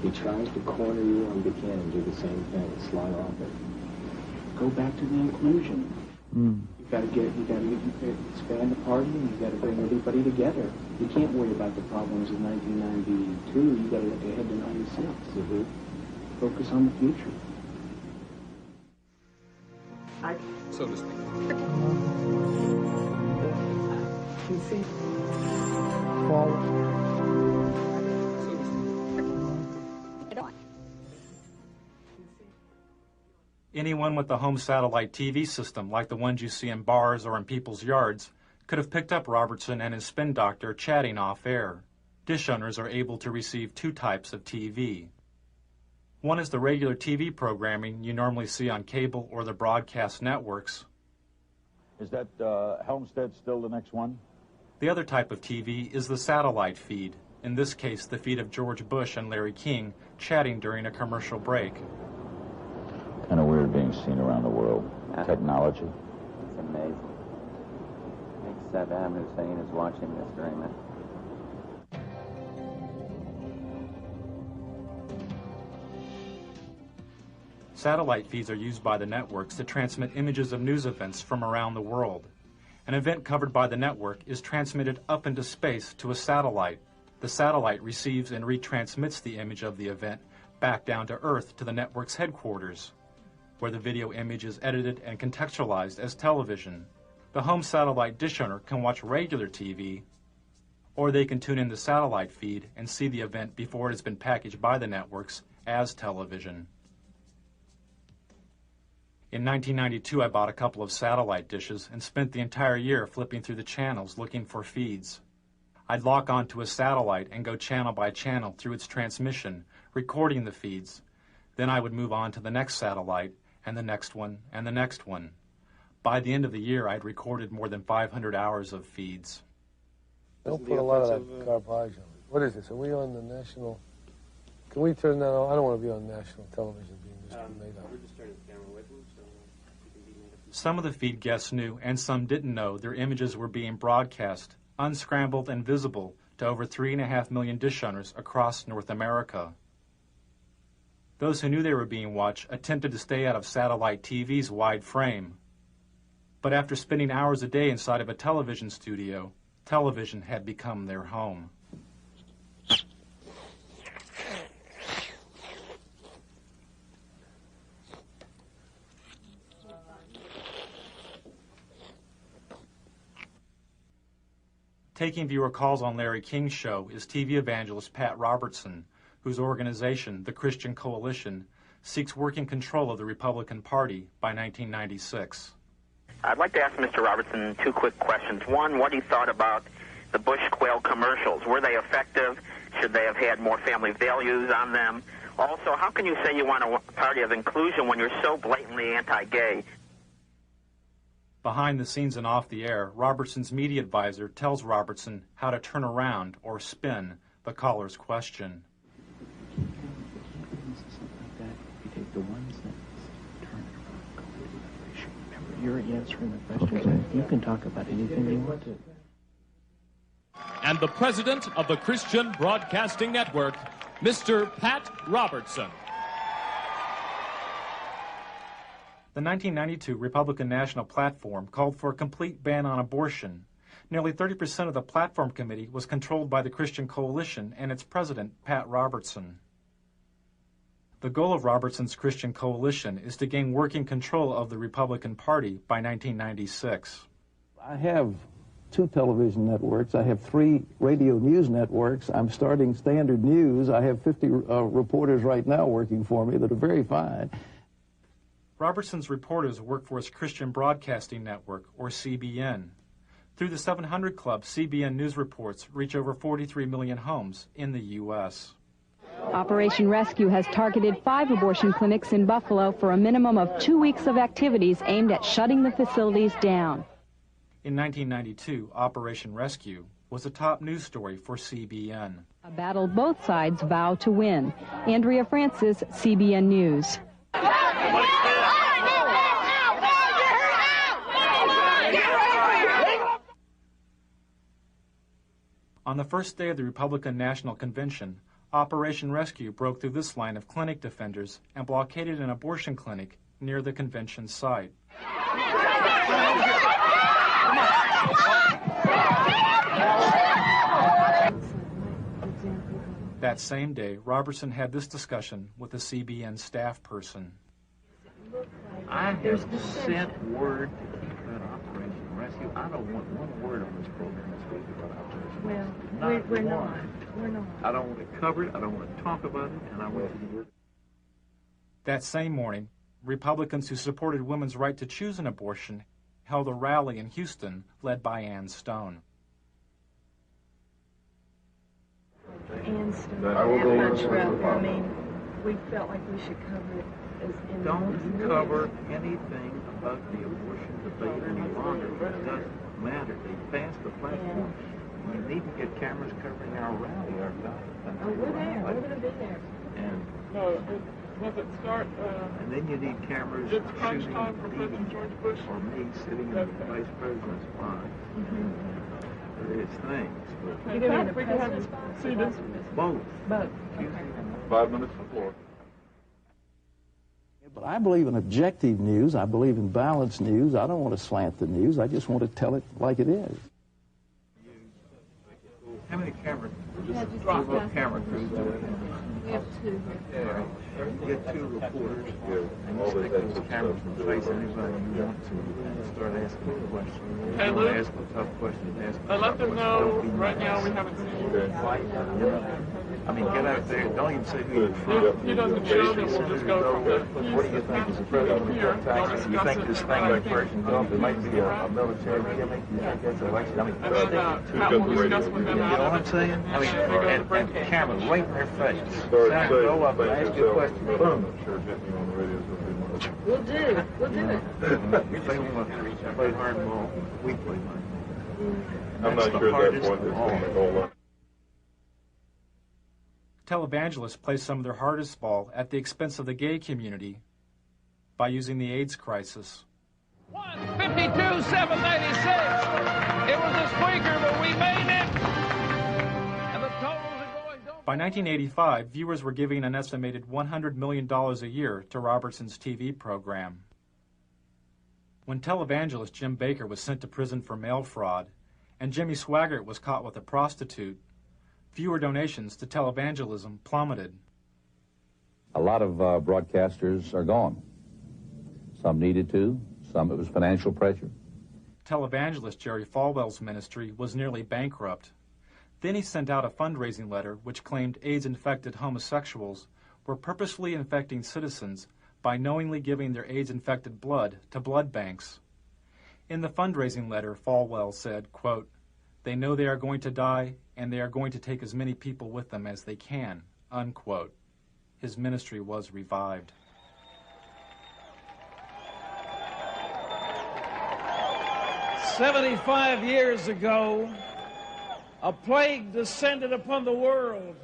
If he tries to corner you on Buchanan, do the same thing. Slide off it. Go back to the inclusion. You gotta expand the party, and you gotta bring everybody together. You can't worry about the problems of 1992. You gotta look ahead to 96. Focus on the future. So to speak. You see? Anyone with a home satellite TV system, like the ones you see in bars or in people's yards, could have picked up Robertson and his spin doctor chatting off-air. Dish owners are able to receive two types of TV. One is the regular TV programming you normally see on cable or the broadcast networks. Is that Helmstead still the next one? The other type of TV is the satellite feed, in this case the feed of George Bush and Larry King chatting during a commercial break. Kind of weird being seen around the world. Technology. It's amazing. I think Saddam Hussein is watching this during that. Satellite feeds are used by the networks to transmit images of news events from around the world. An event covered by the network is transmitted up into space to a satellite. The satellite receives and retransmits the image of the event back down to Earth to the network's headquarters, where the video image is edited and contextualized as television. The home satellite dish owner can watch regular TV, or they can tune in the satellite feed and see the event before it has been packaged by the networks as television. In 1992, I bought a couple of satellite dishes and spent the entire year flipping through the channels looking for feeds. I'd lock onto a satellite and go channel by channel through its transmission, recording the feeds. Then I would move on to the next satellite, and the next one, and the next one. By the end of the year, I'd recorded more than 500 hours of feeds. Don't put a lot of that garbage on. What is this? Are we on the national? Can we turn that on? I don't want to be on national television being made up. Some of the feed guests knew, and some didn't know, their images were being broadcast, unscrambled and visible, to over 3.5 million dish owners across North America. Those who knew they were being watched attempted to stay out of satellite TV's wide frame. But after spending hours a day inside of a television studio, television had become their home. Taking viewer calls on Larry King's show is TV evangelist Pat Robertson, whose organization, the Christian Coalition, seeks working control of the Republican Party by 1996. I'd like to ask Mr. Robertson two quick questions. One, what he thought about the Bush quail commercials. Were they effective? Should they have had more family values on them? Also, how can you say you want a party of inclusion when you're so blatantly anti-gay? Behind the scenes and off the air, Robertson's media advisor tells Robertson how to turn around or spin the caller's question. You take the one sentence, turn it around, go into the other issue. Remember, you're answering the questions. Okay. You can talk about anything you want to. And the president of the Christian Broadcasting Network, Mr. Pat Robertson. The 1992 Republican National Platform called for a complete ban on abortion. Nearly 30% of the platform committee was controlled by the Christian Coalition and its president, Pat Robertson. The goal of Robertson's Christian Coalition is to gain working control of the Republican Party by 1996. I have 2 television networks. I have 3 radio news networks. I'm starting Standard News. I have 50 reporters right now working for me that are very fine. Robertson's reporters work for his Christian Broadcasting Network, or CBN. Through the 700 Club, CBN News reports reach over 43 million homes in the U.S. Operation Rescue has targeted 5 abortion clinics in Buffalo for a minimum of 2 weeks of activities aimed at shutting the facilities down. In 1992, Operation Rescue was a top news story for CBN. A battle both sides vow to win. Andrea Francis, CBN News. On the first day of the Republican National Convention, Operation Rescue broke through this line of clinic defenders and blockaded an abortion clinic near the convention site. That same day, Robertson had this discussion with a CBN staff person. I have sent word to keep that Operation Rescue. I don't want one word on this program this week about Operation Rescue. Well, we're not. We're not. I don't want to cover it. I don't want to talk about it. And I want you to do it. That same morning, Republicans who supported women's right to choose an abortion held a rally in Houston led by Ann Stone. Ann Stone, I mean, we felt like we should cover it as in Don't cover anything about the abortion debate any longer. It doesn't matter. They passed the platform. You need to get cameras covering our rally, our guy. Oh, we're there. We're going to be there. And Does it start? and then you need cameras It's crunch shooting time for President George Bush. or me sitting in the vice president's box. Various things. But You're going to be in the president's box? See this? both. Both. 5 minutes before. But I believe in objective news. I believe in balanced news. I don't want to slant the news. I just want to tell it like it is. How many cameras? Yeah, just Camera crews do it. We have two here. Get two reporters and you stick those cameras in the face of anybody you want to and start asking questions. Hey, You Lou. want to ask a tough question, ask a tough Let them question. know Don't be right now nice. we haven't seen you. I mean, get out there. Don't even say who you're from. He doesn't show, then we'll just go from there. What do you think is the president Here, of they'll Texas? You discuss think it. this thing like Persian Gulf, it might be a military gimmick? You think that's an election? I mean, And then Pat will discuss with them. you know what I'm saying? I mean, and camera right in their face. Senator, go up and ask you a question. Boom. We'll do. We'll do it. If they want to play hardball, we play hardball. I'm not sure at that point it's going to make a whole lot. Televangelists play some of their hardest ball at the expense of the gay community by using the AIDS crisis. 52, 796. It was a squeaker, but we made it. And the totals are going. By 1985, viewers were giving an estimated $100 million a year to Robertson's TV program. When televangelist Jim Bakker was sent to prison for mail fraud, and Jimmy Swaggart was caught with a prostitute, viewer donations to televangelism plummeted. A lot of broadcasters are gone. Some needed to, some it was financial pressure. Televangelist Jerry Falwell's ministry was nearly bankrupt. Then he sent out a fundraising letter which claimed AIDS-infected homosexuals were purposefully infecting citizens by knowingly giving their AIDS-infected blood to blood banks. In the fundraising letter, Falwell said, quote, "They know they are going to die, and they are going to take as many people with them as they can," unquote. His ministry was revived. "75 years ago, a plague descended upon the world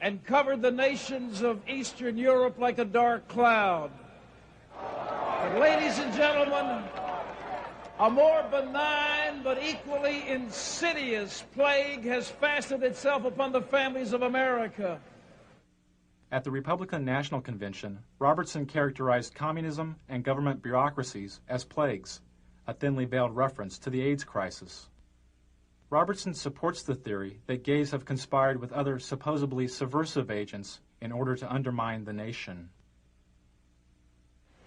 and covered the nations of Eastern Europe like a dark cloud. But ladies and gentlemen, a more benign but equally insidious plague has fastened itself upon the families of America." At the Republican National Convention, Robertson characterized communism and government bureaucracies as plagues, a thinly veiled reference to the AIDS crisis. Robertson supports the theory that gays have conspired with other supposedly subversive agents in order to undermine the nation.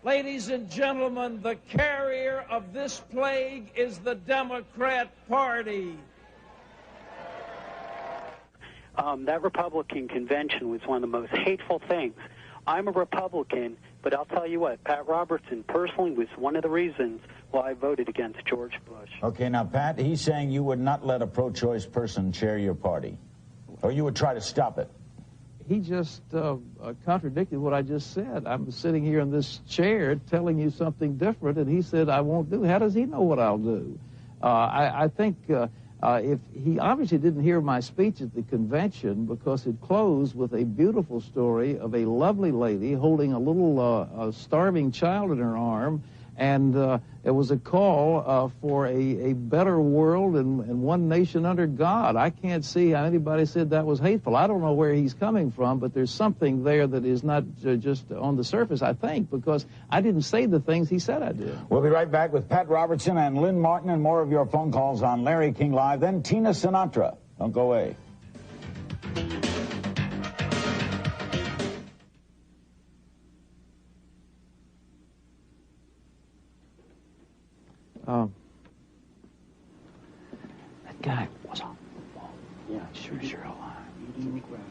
Ladies and gentlemen, the carrier of this plague is the Democrat Party. That Republican convention was one of the most hateful things. I'm a Republican, but I'll tell you what, Pat Robertson personally was one of the reasons why I voted against George Bush. Okay, now, Pat, he's saying you would not let a pro-choice person chair your party, or you would try to stop it. He just contradicted what I just said. I'm sitting here in this chair telling you something different, and he said I won't do. How does he know what I'll do? I think if he obviously didn't hear my speech at the convention because it closed with a beautiful story of a lovely lady holding a little starving child in her arm And it was a call for a better world and one nation under God. I can't see how anybody said that was hateful. I don't know where he's coming from, but there's something there that is not just on the surface, I think, because I didn't say the things he said I did. We'll be right back with Pat Robertson and Lynn Martin and more of your phone calls on Larry King Live, then Tina Sinatra. Don't go away. That guy was on the wall. Yeah, sure alive. Eating the gravel.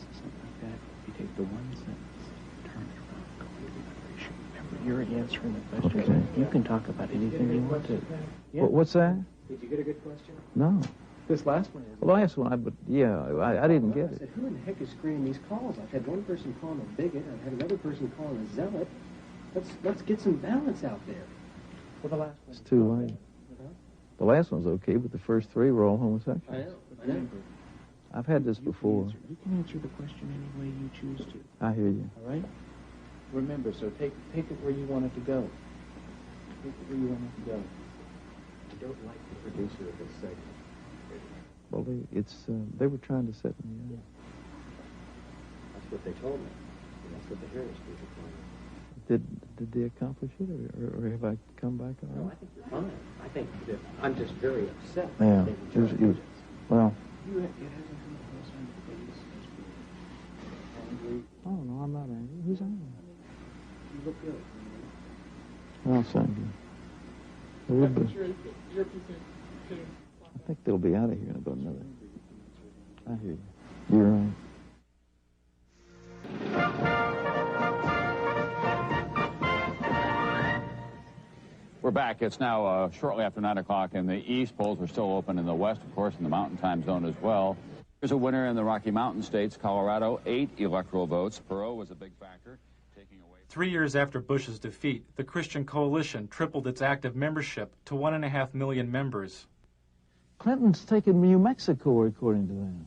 Something like that. You take the one sentence, turn it around, go into liberation. Remember, you're answering the questions. Okay. You can talk about anything you want to. Yeah. What's that? Did you get a good question? No. This last one is. The last one, I didn't get it. I said, who in the heck is screening these calls? I've had one person call him a bigot. I've had another person call him a zealot. Let's get some balance out there. Well, the last one. It's too late. The last one's okay, but the first three were all homosexual. I know. I've had this before. You can answer the question any way you choose to. I hear you. All right? Remember, so take it where you want it to go. Take it where you want it to go. I don't like the producer of this segment. Well, they were trying to set me up. That's what they told me. And that's what the Harris people told me. Did they accomplish it, or have I come back on? No, I think you're fine. I think that I'm just very upset. Yeah. Well. It hasn't come across on your face as being angry. Oh, no, I'm not angry. Who's angry? You look good. Well, thank you. I think they'll be out of here in about another. I hear you. You're right. We're back. It's now shortly after 9 o'clock in the east. Polls are still open in the west, of course, in the mountain time zone as well. Here's a winner in the Rocky Mountain states. Colorado, 8 electoral votes. Perot was a big factor, taking away... 3 years after Bush's defeat, the Christian Coalition tripled its active membership to 1.5 million members. Clinton's taken New Mexico, according to them.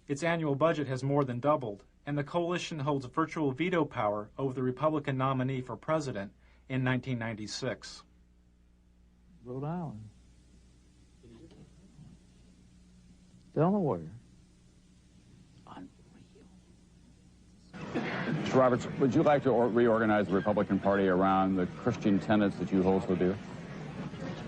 Its annual budget has more than doubled, and the coalition holds virtual veto power over the Republican nominee for president in 1996. Rhode Island. Delaware. Mr. Roberts, would you like to reorganize the Republican Party around the Christian tenets that you hold so dear?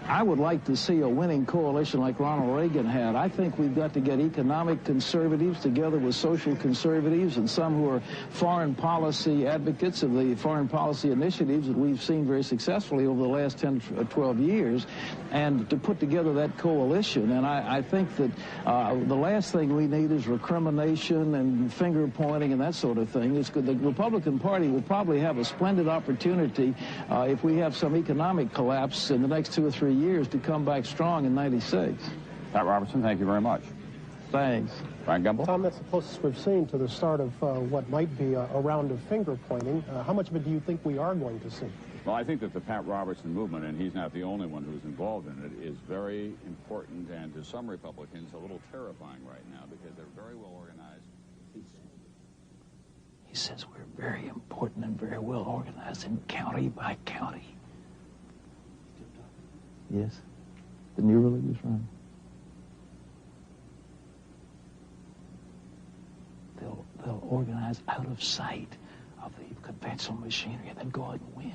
I would like to see a winning coalition like Ronald Reagan had. I think we've got to get economic conservatives together with social conservatives and some who are foreign policy advocates of the foreign policy initiatives that we've seen very successfully over the last 10 or 12 years, and to put together that coalition. And I think that the last thing we need is recrimination and finger pointing and that sort of thing. It's good. The Republican Party will probably have a splendid opportunity if we have some economic collapse in the next 2 or 3 years to come back strong in 96. Pat Robertson, thank you very much. Thanks. Brian Gumble? Tom, that's the closest we've seen to the start of what might be a round of finger pointing. How much of it do you think we are going to see? Well, I think that the Pat Robertson movement, and he's not the only one who's involved in it, is very important and to some Republicans a little terrifying right now because they're very well organized. He says we're very important and very well organized in county by county. Yes, the new religious right. They'll organize out of sight of the conventional machinery and then go out and win.